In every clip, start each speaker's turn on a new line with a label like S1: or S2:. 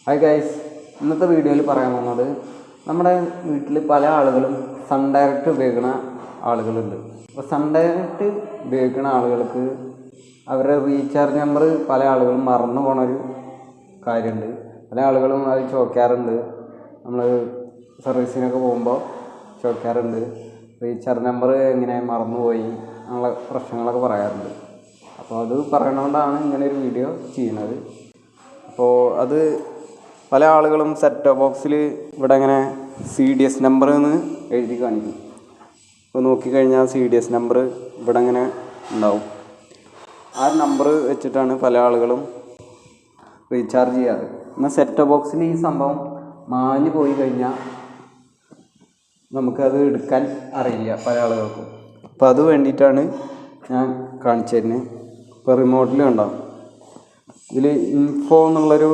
S1: Hi guys, ഇന്നത്തെ വീഡിയോയിൽ പറയാൻ വന്നത് നമ്മുടെ വീട്ടിൽ പല ആളുകളും സൺ ഡയറക്റ്റ് ഉപയോഗിക്കുന്ന ആളുകളുണ്ട്. അപ്പോൾ സൺ ഡയറക്റ്റ് ഉപയോഗിക്കുന്ന ആളുകൾക്ക് അവരുടെ റീചാർജ് നമ്പർ പല ആളുകളും മറന്നു പോണൊരു കാര്യമുണ്ട്. പല ആളുകളും അത് ചോദിക്കാറുണ്ട്. നമ്മൾ സർവീസിനൊക്കെ പോകുമ്പോൾ ചോദിക്കാറുണ്ട്, റീചാർജ് നമ്പർ എങ്ങനെ മറന്നുപോയി എന്നുള്ള പ്രശ്നങ്ങളൊക്കെ പറയാറുണ്ട്. അപ്പോൾ അത് പറയണതുകൊണ്ടാണ് ഇങ്ങനെ ഒരു വീഡിയോ ചെയ്യുന്നത്. അപ്പോൾ അത് പല ആളുകളും സെറ്റ് ബോക്സിൽ ഇവിടെ ഇങ്ങനെ CDS നമ്പർ എന്ന് എഴുതി കാണിക്കും. അപ്പോൾ നോക്കിക്കഴിഞ്ഞാൽ CDS നമ്പർ ഇവിടെ ഇങ്ങനെ ഉണ്ടാവും. ആ നമ്പർ വെച്ചിട്ടാണ് പല ആളുകളും റീചാർജ് ചെയ്യാറ്. എന്നാൽ സെറ്റ് ബോക്സിൽ ഈ സംഭവം മാഞ്ഞു പോയി കഴിഞ്ഞാൽ നമുക്കത് എടുക്കാൻ അറിയില്ല പല ആളുകൾക്കും. അപ്പോൾ അത് വേണ്ടിയിട്ടാണ് ഞാൻ കാണിച്ചു തരുന്നത്. ഇപ്പോൾ റിമോട്ടിൽ ഉണ്ടാവും, ഇതിൽ ഇൻഫോ എന്നുള്ളൊരു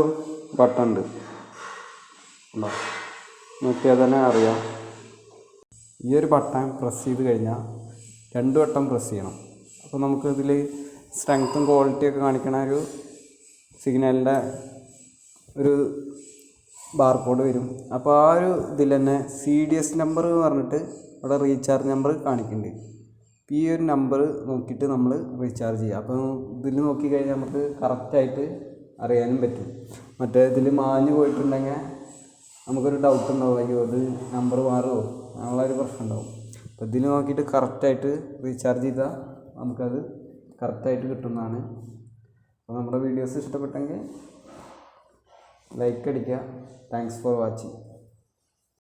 S1: ബട്ടൺ ഉണ്ട്, നോക്കിയാൽ തന്നെ അറിയാം. ഈ ഒരു ബട്ടൺ പ്രസ് ചെയ്ത് കഴിഞ്ഞാൽ 2 വട്ടം പ്രസ് ചെയ്യണം. അപ്പോൾ നമുക്ക് ഇതിൽ സ്ട്രെങ്ത്തും ക്വാളിറ്റിയൊക്കെ കാണിക്കണ ഒരു സിഗ്നലിൻ്റെ ഒരു ബാർകോഡ് വരും. അപ്പോൾ ആ ഒരു ഇതിൽ തന്നെ CDS നമ്പർ പറഞ്ഞിട്ട് അവിടെ റീചാർജ് നമ്പർ കാണിക്കുന്നുണ്ട്. ഈ ഒരു നമ്പർ നോക്കിയിട്ട് നമ്മൾ റീചാർജ് ചെയ്യുക. അപ്പോൾ ഇതിൽ നോക്കിക്കഴിഞ്ഞാൽ നമുക്ക് കറക്റ്റായിട്ട് അറിയാനും പറ്റും. മറ്റേ ഇതിൽ മാഞ്ഞു പോയിട്ടുണ്ടെങ്കിൽ നമുക്കൊരു ഡൗട്ട് ഉണ്ടാവും, അയ്യോ ഇത് നമ്പർ മാറുമോ അങ്ങനെയുള്ളൊരു പ്രശ്നം ഉണ്ടാവും. അപ്പോൾ ഇതിൽ നോക്കിയിട്ട് കറക്റ്റായിട്ട് റീചാർജ് ചെയ്താൽ നമുക്കത് കറക്റ്റായിട്ട് കിട്ടുന്നതാണ്. അപ്പോൾ നമ്മുടെ വീഡിയോസ് ഇഷ്ടപ്പെട്ടെങ്കിൽ ലൈക്ക് അടിക്കുക. Thanks for watching.